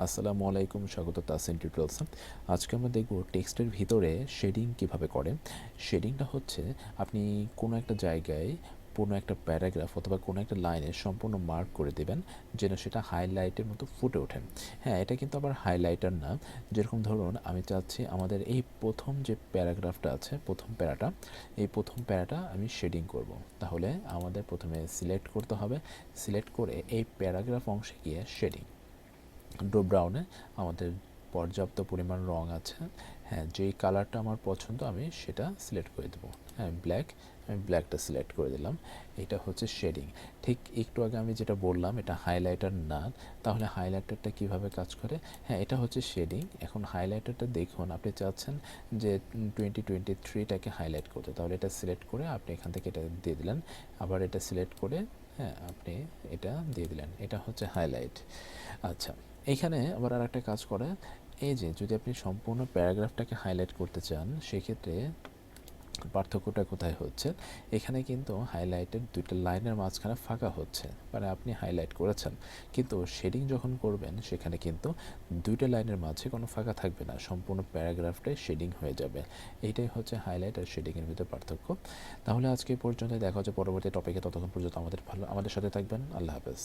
আসসালামু আলাইকুম, স্বাগত তাসিন টিউটোরিয়ালসে। আজকে আমরা দেখব টেক্সটের ভিতরে শেডিং কিভাবে করে। শেডিংটা হচ্ছে আপনি কোনো একটা জায়গায় কোনো একটা প্যারাগ্রাফ অথবা কোনো একটা লাইনে সম্পূর্ণ মার্ক করে দেবেন যেন সেটা হাইলাইটের মতো ফুটে ওঠে। হ্যাঁ, এটা কিন্তু আবার হাইলাইটার না। যেরকম ধরুন আমি চাচ্ছি আমাদের এই প্রথম যে প্যারাগ্রাফটা আছে, প্রথম প্যারাটা আমি শেডিং করব। তাহলে আমাদের প্রথমে সিলেক্ট করতে হবে, সিলেক্ট করে এই প্যারাগ্রাফ অংশে গিয়ে শেডিং। ডো ব্রাউনে আমাদের পর্যাপ্ত পরিমাণ রং আছে। হ্যাঁ, যেই কালারটা আমার পছন্দ আমি সেটা সিলেক্ট করে দেবো। হ্যাঁ, আমি ব্ল্যাকটা সিলেক্ট করে দিলাম। এটা হচ্ছে শেডিং। ঠিক একটু আগে আমি যেটা বললাম এটা হাইলাইটার না, তাহলে হাইলাইটারটা কিভাবে কাজ করে? হ্যাঁ, এটা হচ্ছে শেডিং। এখন হাইলাইটারটা দেখুন, আপনি চাচ্ছেন যে 2023টাকে হাইলাইট করতে, তাহলে এটা সিলেক্ট করে আপনি এখান থেকে এটা দিয়ে দিলেন, আবার এটা সিলেক্ট করে হ্যাঁ আপনি এটা দিয়ে দিলেন। এটা হচ্ছে হাইলাইট। আচ্ছা, এইখানে আবার আরেকটা কাজ করে, এই যে যদি আপনি সম্পূর্ণ প্যারাগ্রাফটাকে হাইলাইট করতে চান সেক্ষেত্রে পার্থক্যটা কোথায় হচ্ছে? এখানে কিন্তু হাইলাইটের দুইটা লাইনের মাঝখানে ফাঁকা হচ্ছে, মানে আপনি হাইলাইট করেছেন, কিন্তু শেডিং যখন করবেন সেখানে কিন্তু দুইটা লাইনের মাঝে কোনো ফাঁকা থাকবে না, সম্পূর্ণ প্যারাগ্রাফটাই শেডিং হয়ে যাবে। এইটাই হচ্ছে হাইলাইট আর শেডিংয়ের ভিতরে পার্থক্য। তাহলে আজকে পর্যন্ত, দেখা হচ্ছে পরবর্তী টপিকে। ততক্ষণ পর্যন্ত আমাদের সাথে থাকবেন। আল্লাহ হাফেজ।